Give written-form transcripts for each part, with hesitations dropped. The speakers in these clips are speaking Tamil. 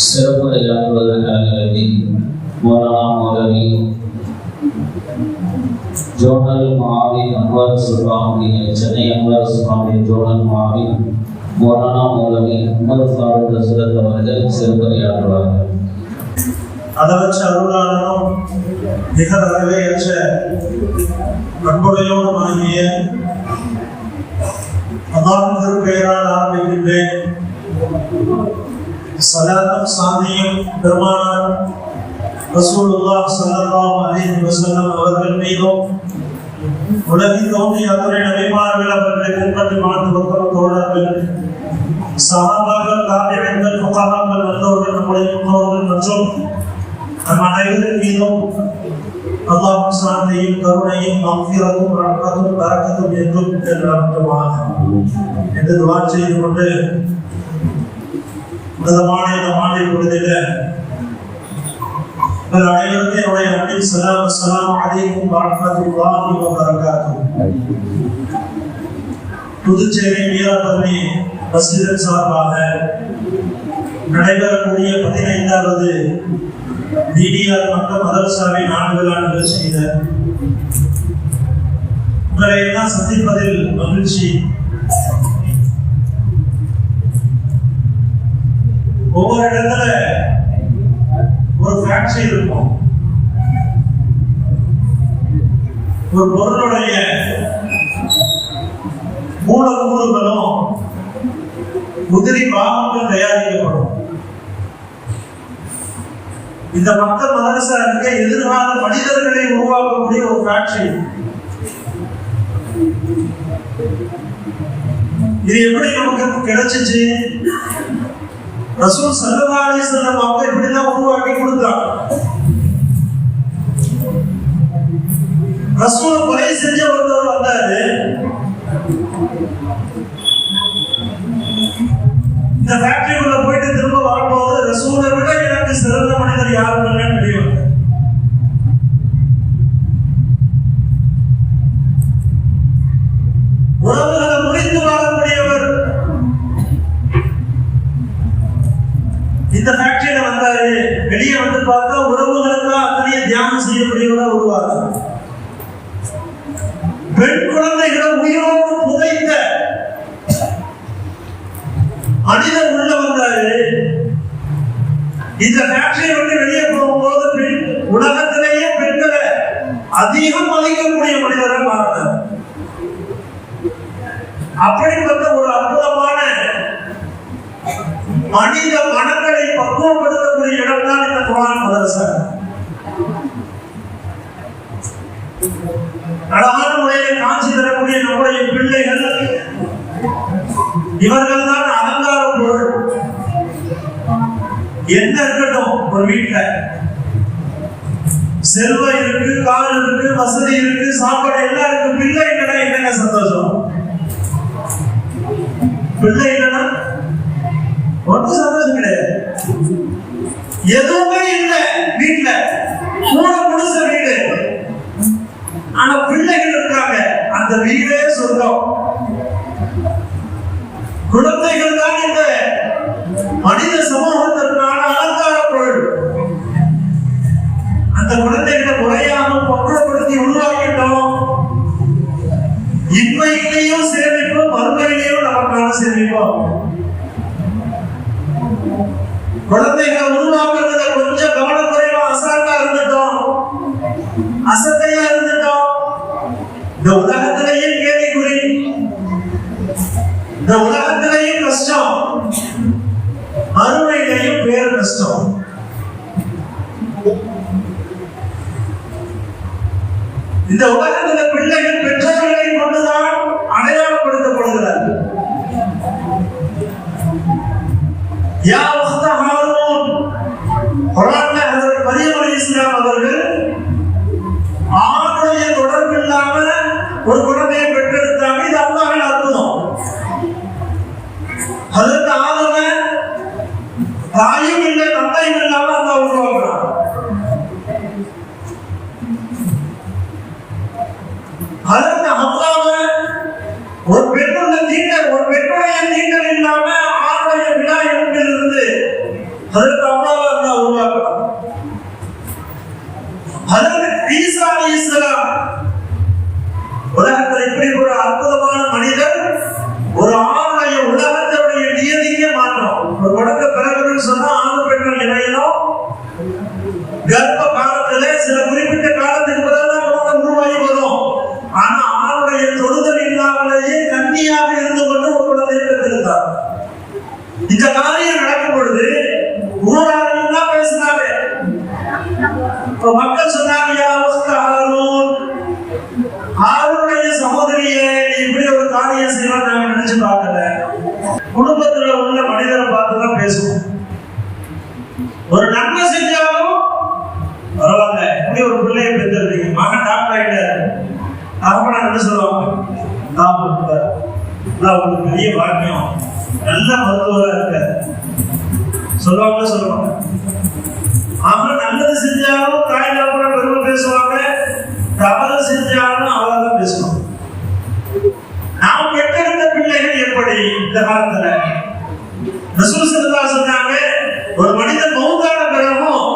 சிறப்புரையாற்றுவதற்காக மௌலானா மௌலவி ஜோனல் மாவின் அன்வார் சுல்பானுடைய சென்னை அன்வார் சுல்பானுடைய ஜோனல் மாவின் மௌலானா மௌலவி உமர் ஃபாரூக் ஹஸ்ரத் அவர்கள் சிறப்புரையாற்றுவார்கள். அதவற்ற அருளாளனும் மிக வரவேற்ற அன்புடையோடும் ஆகிய அல்லாஹ்வின் திருப்பெயரால் ஆரம்பிக்கின்றேன். ஸலாத்தும் சாந்தியும் பெருமானார் ரசூலுல்லாஹ் ஸல்லல்லாஹு அலைஹி வஸல்லம் அவர்கள் மீதும் உலகில் தோன்றிய அத்தனை நபிமார்கள் அவர்களை பின்பற்றி வாழ்ந்து தோழர்கள் சஹாபாக்கள் தாபிஈன்கள் ஃபுகஹாக்கள் நல்லோர்கள் நம்முடைய முன்னோர்கள் மற்றும் நம் அனைவரின் மீதும் அல்லாஹ் சாந்தியும் கருணையும் மக்ஃபிரத்தும் ரஹ்மத்தும் பரக்கத்தும் என்றும் நிலவட்டுமாக என்று துஆ செய்து கொண்டு உன்னதமான இந்த மாலை பொழுதில் அனைவருக்கும் என்னுடைய அன்பின் சலாம் அஸ்ஸலாமு அலைக்கும் வரஹ்மத்துல்லாஹி வபரகாத்துஹு. புதுச்சேரி வீரபரணி மஸ்ஜித் சார்பாக நடைபெறக்கூடிய 15வது டிடிஆர் மற்றும் மதரசாவின் ஆண்டுவிழா நிகழ்ச்சியில உங்களை எல்லாம் சந்திப்பதில் மகிழ்ச்சி. ஒவ்வொரு இடத்துல ஒரு ஃபேக்டரி இருக்கும், ஒரு பொருளுடைய மூலக்கூறுகளும் உதிரி பாகங்கள் தயாரிக்கப்படும். இந்த மக்கள் மதரசாவுக்கு எதிர்கால மனிதர்களை உருவாக்கக்கூடிய ஒரு ஃபேக்டரி. இது எப்படி நமக்கு கிடைச்சிச்சு? ரசூல் ஸல்லல்லாஹு அலைஹி வஸல்லம் அவங்க இப்படிதான் உருவாக்கி கொடுத்தாங்க. ரசூல் கொலை செஞ்ச ஒருத்தர் வந்தாரு. இந்த ஃபேக்டரிக்குள்ள போயிட்டு திரும்ப வரும்போது ரசூலை விட எனக்கு சிறந்த மனிதர் யாரும் இல்லைன்னு தெரிய வந்தார். உறவுகளை முறித்து வாழக்கூடியவர் இந்த ஃபேக்டரியில வந்தாரு. வெளியே வந்து பார்த்தா உறவுகளுக்கு அத்தனைய தியானம் செய்யக்கூடியவரா உருவாங்க. பெண் குழந்தைகளை உயிரோடு புதைத்த மனிதர் உள்ள வந்தாரு. இந்த ஃபேக்டரியை விட்டு வெளியே போகும்போது உலகத்திலேயே பெண்களை அதிகம் மதிக்கக்கூடிய மனிதரை மாறினார். அப்படிப்பட்ட ஒரு அற்புதமான மனித மனங்களை பக்குவப்படுத்தக்கூடிய இடம் தான் இந்த குர்ஆன் மதரசா. அழகான முறையில் காட்சி தரக்கூடிய நம்முடைய பிள்ளைகள் இவர்கள் தான் அலங்கார பொருள். என்ன இருக்கட்டும், ஒரு வீட்டுல செல்வம் இருக்கு, கார் இருக்கு, வசதி இருக்கு, சாப்பாடு எல்லாம் இருக்கு, பிள்ளை இல்லைன்னா என்னங்க சந்தோஷம்? பிள்ளை இல்லைன்னா ஒன்றும் சந்தோஷம் கிடையாது. எதுவுமே இல்லை வீட்டுல, கூட முடிச்ச வீடு, ஆனா பிள்ளைகள் இருக்காங்க, அந்த வீடே சொர்க்கம். குழந்தைகள் தான் இந்த மனித சமூகத்திற்கான அலங்கார பொருள். அந்த குழந்தைகளை முறையாக பக்குவப்படுத்தி உருவாக்கிட்டோம். இன்மையிலையும் சேமிப்போம், மறுமையிலையும் நமக்கான சேமிப்போம். குழந்தைகளை உருவாக்குறதுல கொஞ்சம் கவனக்குறைவா அசால்ட்டா இருந்துட்டோம், அசட்டையா இருந்துட்டோம். இந்த உலகத்திலேயே கேள்விக்குறி, இந்த உலகத்திலேயும் கஷ்டம், மறுமையிலேயும் பேர் கஷ்டம். இந்த உலகத்தில் பிள்ளைகள் பெற்றோர்களை கொண்டுதான் அடையாளப்படுத்தப்படுகிறார்கள். யா உக்த ஹாரூன், குர்ஆன்ல ஹஜ்ரத் மரியம் அலைஹிஸ்ஸலாம் அவர்கள் ஆணுடைய தொடர்பு இல்லாம ஒரு குழந்தையை பெற்றெடுத்தாங்க. இது அல்லாஹ்வின் அற்புதம். ஹஜ்ரத் ஆதம தாயும் இல்லை தந்தையும் இல்லாம அல்லாஹ் உருவாக்குறான். ஹஜ்ரத் ஹவ்வாவை ஒரு பெண்ணுடைய தீண்டல் இல்லாம ஆணுடைய விழா எலும்பிலிருந்து அதற்கு அம்மாவை அல்லாஹ் உருவாக்கலாம். அதற்கு ஈசா அலைஹிஸ்ஸலாம் உலகத்தில் இப்படி ஒரு அற்புதமான மனிதர், ஒரு ஆணுடைய உலகத்தினுடைய நியதிக்கே மாற்றம். ஒரு உடக்க பிறகுன்னு சொன்னா ஆண் பெண்கள் இணையணும். கர்ப்ப காலத்திலே சில குறிப்பிட்ட காலத்துக்கு பிறகுதான் உருவாகி வரும். ஆனா ஆணுடைய தொடுதல் இல்லாமலேயே கன்னியாக இருந்து கொண்டு ஒரு குழந்தையை பெற்றிருந்தார். இந்த காரியம் நடக்கும் பொழுது ஊரார்கள் தான் பேசினாங்க. இப்ப மக்கள் சொன்னாங்க, யா உஸ்தா ஹாரூன், ஹாரூனுடைய சகோதரியே, நீ இப்படி ஒரு காரியம் செய்யலாம் நாங்க நினைச்சு பார்க்கல. குடும்பத்துல உள்ள மனிதரை பார்த்துதான் பேசுவோம். ஒரு நன்மை செஞ்சாலும் பரவாயில்ல, இப்படி ஒரு பிள்ளையை பெற்றிருக்கீங்க, மகன் டாக்டர் ஆயிட்டாரு, அப்ப என்ன சொல்லுவாங்க, நான் உங்களுக்கு பெரிய பாக்கியம், நல்ல மருத்துவரா இருக்க சொல்லுவாங்க. அவங்க நல்லது செஞ்சாலும் தாய் தகப்பனை பெருமை பேசுவாங்க, தவறு செஞ்சாலும் அவதான் பேசுவாங்க. நாம் பெற்றெடுத்த பிள்ளைகள் எப்படி இந்த காலத்துல ரசூல் ஸல்லல்லாஹு அலைஹி சொன்னாங்க, ஒரு மனிதன் மௌத்தான பிறகும்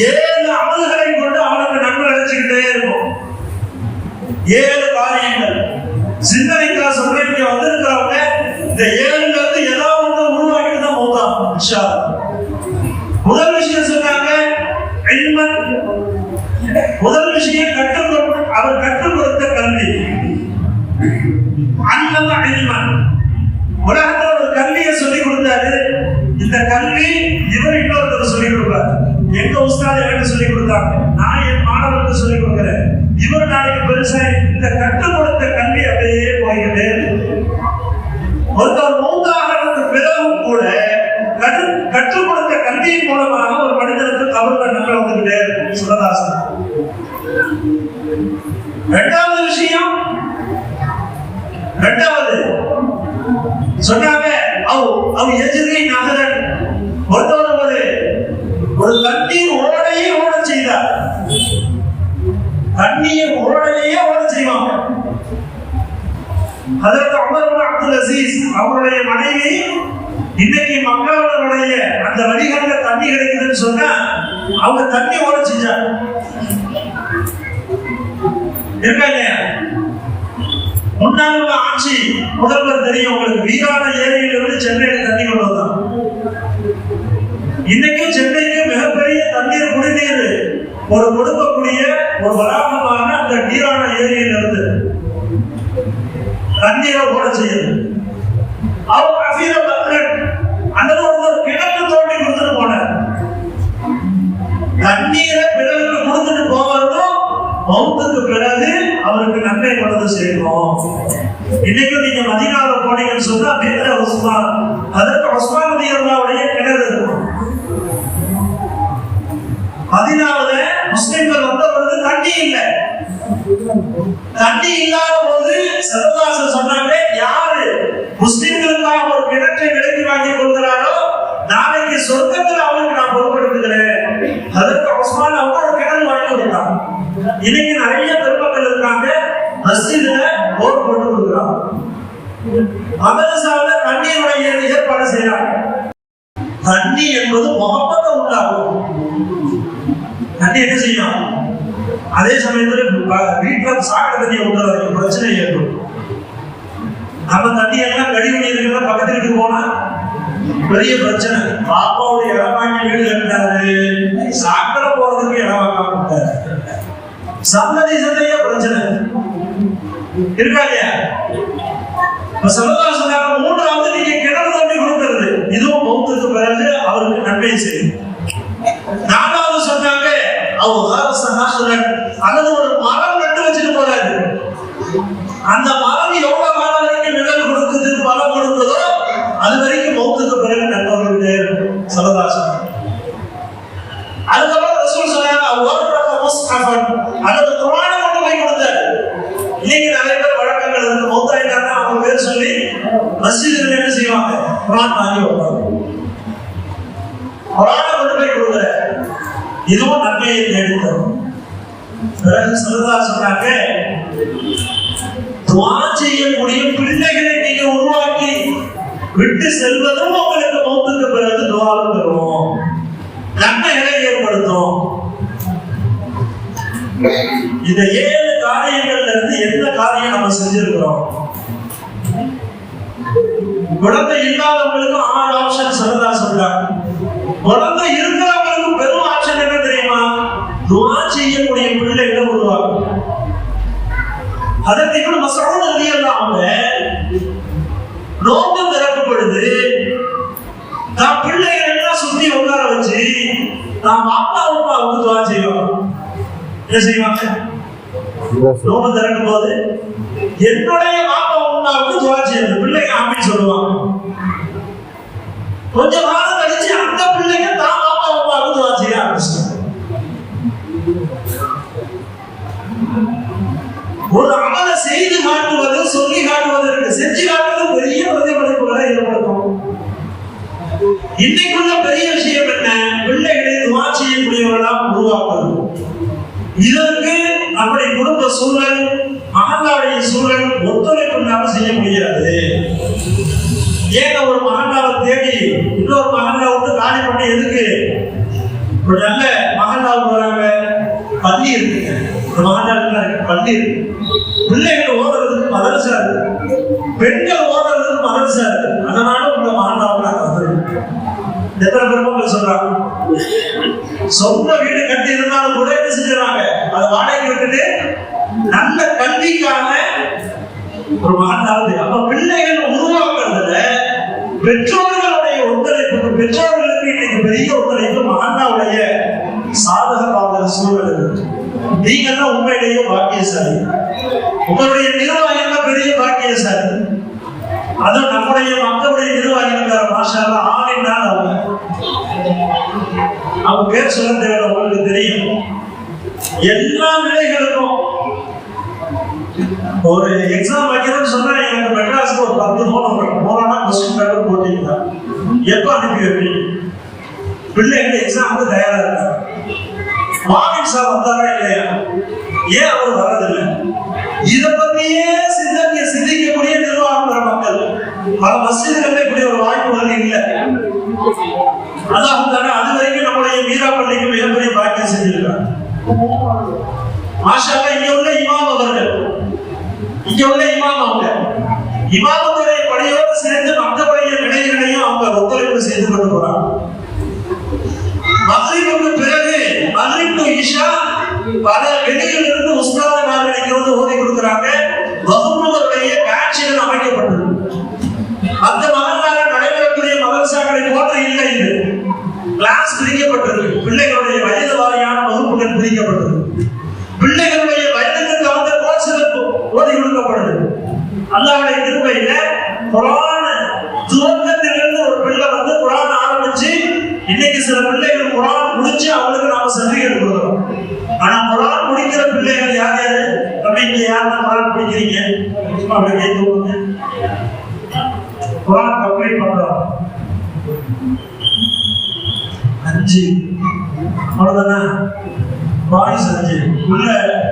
7 அமல்களை கொண்டு அவனுக்கு நன்மை அடைச்சுக்கிட்டே இருக்கும். 7 காரியங்கள் சிந்தனைக்காக சொல்றேன். இங்க வந்திருக்கிறவங்க இந்த 7ல இருந்து ஏதாவது ஒன்று உருவாக்கிட்டு தான் மௌத்தாகும் இன்ஷா அல்லாஹ். முதல் விஷயம் சொன்னாங்க இல்மன். முதல் விஷயம் அவர் கற்றுக் கொடுத்த கல்வி. அல்லம இல்மன், உலகத்துல ஒரு கல்வியை சொல்லிக் கொடுத்தாரு. இந்த கல்வி இவர் இன்னொருத்தர் சொல்லிக் கொடுப்பார். எங்க உஸ்தாத் எனக்கு சொல்லிக் கொடுத்தாங்க, நான் என் மாணவர்களுக்கு சொல்லிக் கொடுக்கிறேன். இவர் நாளைக்கு பெருசா இந்த கற்றுக் கொடுத்த கல்வி அப்படியே போய்கிட்டே. ஒருத்தர் மௌத்தாகிறதுக்கு பிறகும் கூட கற்றுக் கொடுத்த கல்வியின் மூலமாக ஒரு மனிதனுக்கு கபர்ல நன்மை வந்துகிட்டே சுரதாசன். இரண்டாவது விஷயம், சொன்னாங்க அவ் எஜிரி நகரன், ஒருத்தவர் ஒரு தண்ணீர் ஓடையே ஓட செய்தார். தண்ணீர் ஓடையே ஓட செய்வாங்க. ஹஜ்ரத் உமர் இப்னு அப்துல் அசீஸ் அவருடைய மனைவி இன்னைக்கு மக்களுடைய அந்த வழிகளில் தண்ணி கிடைக்குதுன்னு சொன்னா அவங்க தண்ணி ஓட செஞ்சாங்க. இருக்காங்க முன்னாள் ஆட்சி முதல்வர் தெரியும் உங்களுக்கு, வீரான ஏரியிலிருந்து சென்னையில் தண்ணி கொண்டு வந்தான். இன்னைக்கும் சென்னைக்கு மிகப்பெரிய தண்ணீர் குடிநீர் ஒரு கொடுக்கக்கூடிய ஒரு வளாகமான அந்த நீரான ஏரியிலிருந்து தண்ணீரை ஓட செய்யுது. அவர் அந்த ஒரு கிணற்று தோண்டி கொடுத்துட்டு போனார். தண்ணீரை பிறருக்கு கொடுத்துட்டு போவதும் மௌத்துக்கு பிறகு அவருக்கு நன்மை கொண்டு சேர்க்கும். இன்னைக்கு நீங்க மதீனால போனீங்கன்னு சொன்னா பித்ர உஸ்மான், அதற்கு உஸ்மான் ரலியல்லாஹுடைய கிணறு இருக்கும். மதீனாவுல முஸ்லிம்கள் வந்தவருக்கு தண்ணி இல்லை. தண்ணி இல்லாத போது ஸல்லல்லாஹு சொன்னாங்க, யாரு முஸ்லிம்களுக்காக ஒரு கிணற்றை விலைக்கு வாங்கி கொள்கிறாரோ நாளைக்கு சொர்க்கத்தில் அவருக்கு நான் பொறுப்படுத்துகிறேன். அதற்கு உஸ்மான் அவங்க ஒரு கிணறு வாங்கி கொடுத்தாங்க. இன்னைக்கு நிறைய பெருமக்கள் இருக்காங்க, மஸ்ஜித்ல போர் போட்டு கொடுக்குறாங்க, மதரசாவுல தண்ணீருடைய ஏற்பாடு செய்யறாங்க. தண்ணி என்பது முகப்பத்தை உண்டாகும். தண்ணி என்ன செய்யும்? அதே சமயத்துல வீட்டுல சாக்கடை தண்ணியை விட்டுறதுக்கு பிரச்சனை ஏற்படும். நம்ம தண்ணி எல்லாம் கழிவு நீர் இருக்கிற பக்கத்து வீட்டுக்கு போனா பெரிய பிரச்சனை. பாப்பாவுடைய இடமாக்கி வீடு கட்டாரு, சாக்கடை போறதுக்கு இடம் வாங்க சந்ததி சந்தைய பிரச்சனை இருக்காங்க. மூன்றாவது நீங்க கிணறு தண்ணி கொடுக்கிறது, இதுவும் மௌத்துக்கு பிறகு அவருக்கு நன்மை செய்யும். நாலாவது சொன்னாங்க அல்லது ஒரு மரம் நட்டு வச்சுட்டு போறாரு, அந்த மரம் எவ்வளவு காலம் வரைக்கும் நிழல் கொடுக்குது, பலம் கொடுக்குதோ அது வரைக்கும் மௌத்துக்கு பிறகு நண்பர்களுடைய சலதாசன். அதுக்கப்புறம் ரசூல் சொன்னாங்க அல்லது குர்ஆனை கொண்டு போய் கொடுத்தாரு. இன்னைக்கு நிறைய பேர் வழக்கங்கள் இருக்கு, மௌத்தாயிட்டாங்க அவங்க பேர் சொல்லி மஸ்ஜிதுல என்ன செய்வாங்க, குர்ஆன் வாங்கி வைப்பாங்க. குர்ஆனை கொண்டு போய் கொடுக்குற இதுவும் நன்மையை தேடி தரும். பிறகு ஸல்லல்லாஹு சொன்னாங்க, துஆ செய்யக்கூடிய பிள்ளைகளை நீங்க உருவாக்கி விட்டு செல்வதும் உங்களுக்கு மௌத்துக்கு பிறகு துஆவும் தரும். இந்த 7 காரியங்கள்ல இருந்து எந்த காரியம் நம்ம செஞ்சிருக்கிறோம்? குழந்தை இல்லாதவங்களுக்கு 6 ஆப்ஷன் சொல்லதா சொல்றாங்க. குழந்தை இருக்கிறவங்களுக்கு பெரும் ஆப்ஷன் என்ன தெரியுமா? துஆ செய்யக்கூடிய பிள்ளைகளை உருவாக்கும். அதற்கு இப்னு மஸ்ஊத் ரலியல்லாஹு அன்ஹு நோன்பு திறக்கும் பொழுது நான் பிள்ளைகளை எல்லாம் சுத்தி உட்கார வச்சு நான் அப்பா அம்மாவுக்கு துஆ செய்வோம். என்ன செய்வாங்க? நோன்பு திறக்கும் போது என்னுடைய அப்பா அம்மாவுக்கு துஆ செய்யணும். பிள்ளைங்க ஆமீன் சொல்லுவாங்க. கொஞ்ச காலம் கழிச்சு அந்த பிள்ளைங்க தான் அப்பா அம்மாவுக்கு துஆ செய்ய ஆரம்பிச்சிட்டாங்க. ஒரு அமலை செய்து காட்டுவது, சொல்லி காட்டுவது இருக்கு, செஞ்சு காட்டுவது பெரிய பிரதிபலிப்புகளை ஏற்படுத்தும். இன்னைக்குள்ள பெரிய விஷயம் என்ன? பிள்ளைகளை துஆ செய்யக்கூடியவர்களாக உருவாக்குவது. இதற்கு நம்முடைய குடும்ப சூழல், மகல்லாவுடைய சூழல் ஒத்துழைப்பு இல்லாம செய்ய முடியாது. ஏங்க ஒரு மகல்லாவை தேடி இன்னொரு மகல்லா விட்டு காலி பண்ணி எதுக்கு? ஒரு நல்ல மகல்லாவுக்கு வராங்க, பள்ளி இருக்குங்க, ஒரு மகல்லா பள்ளி இருக்கு, பிள்ளைகள் ஓதுறதுக்கு மதரசா இருக்கு, பெண்கள் ஓதுறதுக்கு மதரசா இருக்கு. அதனால உங்க மகல்லாவுக்கு நாங்கள் வந்துருக்கோம். எத்தனை பேர் சொல்றாங்க? சொந்த வீடு கட்டி இருந்தாலும் கூட என்ன செஞ்சாங்க? அதை வாடகை விட்டுட்டு நல்ல கல்விக்கான ஒரு மகனாவது. அப்ப பிள்ளைகள் உருவாக்குறதுல பெற்றோர்களுடைய ஒத்துழைப்பு, பெற்றோர்களுக்கு இன்னைக்கு பெரிய ஒத்துழைப்பு மகனாவுடைய சாதகமான சூழல் இருக்கு. நீங்க தான் உண்மையிலேயே பாக்கியசாலி. உங்களுடைய நிர்வாகிகள் பெரிய பாக்கியசாலி. அதுவும் நம்முடைய மக்களுடைய நிர்வாகிகள் மாஷா அல்லாஹ் ஆலிம்தான். அவங்க பேர் சொல்ல தேவை, உங்களுக்கு தெரியும். எல்லா நிலைகளுக்கும் ஒரு எக்ஸாம் வைக்கிறதுன்னு சொன்னா எனக்கு மெட்ராஸ்க்கு ஒரு 10 போனா கொஸ்டின் பேப்பர் போட்டீங்களா? எப்ப அனுப்பி வைப்பீங்க? பிள்ளைங்க எக்ஸாமுக்கு தயாரா இருக்காங்க. மாமின் சார் வந்தாரா இல்லையா? ஏன் அவர் வர்றதில்லை? இதை பத்தியே சிந்திக்கக்கூடிய நிர்வாகம் பெற மக்கள் பல மஸ்ஜிதுகளில் இப்படி ஒரு வாய்ப்புகள் இல்லை. அதான் அது வரைக்கும் நம்முடைய மீரா பள்ளிக்கு மிகப்பெரிய பாக்கியம் செஞ்சிருக்காங்க. மாஷா அல்லாஹ். இங்க உள்ள இமாம் அவர்கள், இங்க உள்ள இமாம் அவங்க இமாமத்துடைய பணியோடு சேர்ந்து மக்களுடைய நிலைகளையும் அவங்க ஒத்துழைப்பு செய்து கொண்டு போறாங்க. மக்ரிபுக்கு பிறகு மக்ரிப் டு இஷா பல வெளியில் இருந்து உஸ்தாதுமார்கள் இங்க வந்து ஓதி கொடுக்குறாங்க. வகுப்புகளுடைய காட்சிகள் அமைக்கப்பட்டது. அந்த மகனால நடைபெறக்கூடிய மதரசாக்களை போன்று இல்லை. இது கிளாஸ் பிரிக்கப்பட்டது. பிள்ளைகளுடைய வயது வாரியான வகுப்புகள் பிரிக்கப்பட்டது. பிள்ளைகளுடைய வயதுக்கு தகுந்த கோர்ஸ்கள் ஓதி கொடுக்கப்படுது. அல்லாஹ்வுடைய கிருபையில குர்ஆன் துவக்கத்திலிருந்து ஒரு பிள்ளை வந்து குர்ஆன் ஆரம்பிச்சு இன்னைக்கு சில பிள்ளைகள் குர்ஆன் முடிச்சு அவங்களுக்கு நாம சர்டிஃபிகேட் கொடுக்குறோம். ஆனா குர்ஆன் முடிக்கிற பிள்ளைகள் யார் யாரு? நீங்க யாரும் குர்ஆன் படிக்கிறீங்க? அப்படி கேட்குவாங்க. குர்ஆன் கம்ப்ளீட் பண்றோம் 5 அவ்வளவுதானா? பாய்ஸ் 5 உள்ள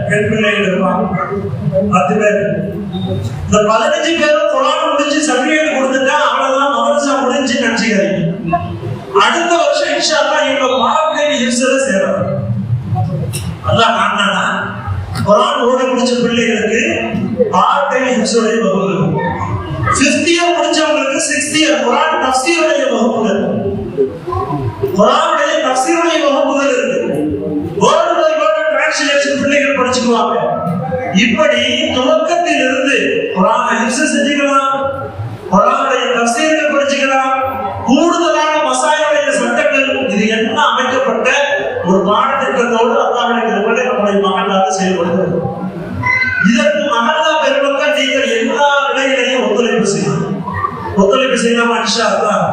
பெண் பிள்ளைகள் இருப்பாங்க 10 பேர். இந்த 15 பேரும் குர்ஆன் முடிச்சு சர்டிஃபிகேட் கொடுத்துட்டா அவ்வளவுதான், மதரசா முடிஞ்சு நினைச்சுக்கிறீங்க. அடுத்த வருஷம் இன்ஷா அல்லாஹ் இவங்க பாரம்பரிய ஹிஃப்ஸ்ல சேரணும். அல்லாஹ் நானா குர்ஆன் ஓதி முடிச்ச பிள்ளைகளுக்கு பாரம்பரிய ஹிஃப்ஸுடைய வகுப்புகள், 5th இயர் முடிச்சவங்களுக்கு 6th இயர் குர்ஆன் தஃசீருடைய வகுப்புகள், குர்ஆனுடைய தஃசீருடைய வகுப்புகள் இருக்கு. வேர்ட் பை வேர்ட் டிரான்ஸ்லேஷன் பிள்ளைகள் படிச்சுக்குவாங்க. இப்படி துவக்கத்தில் இருந்து குர்ஆனை ஹிஃப்ஸ் செஞ்சுக்கலாம், குர்ஆனுடைய தஃசீரை படிச்சுக்கலாம், கூடுதலான மசாயலுடைய சட்டங்கள், இது என்ன அமைக்கப்பட்ட ஒரு பாடத்திட்டத்தோடு அல்லாஹ்வுடைய கிருபையால் நம்முடைய மகளாக செயல்படுகிறது. இதற்கு மகல்லா பெருமக்கள் நீங்கள் எல்லா நிலையிலையும் ஒத்துழைப்பு செய்யணும். ஒத்துழைப்பு செய்யலாமா? இன்ஷா அல்லாஹ்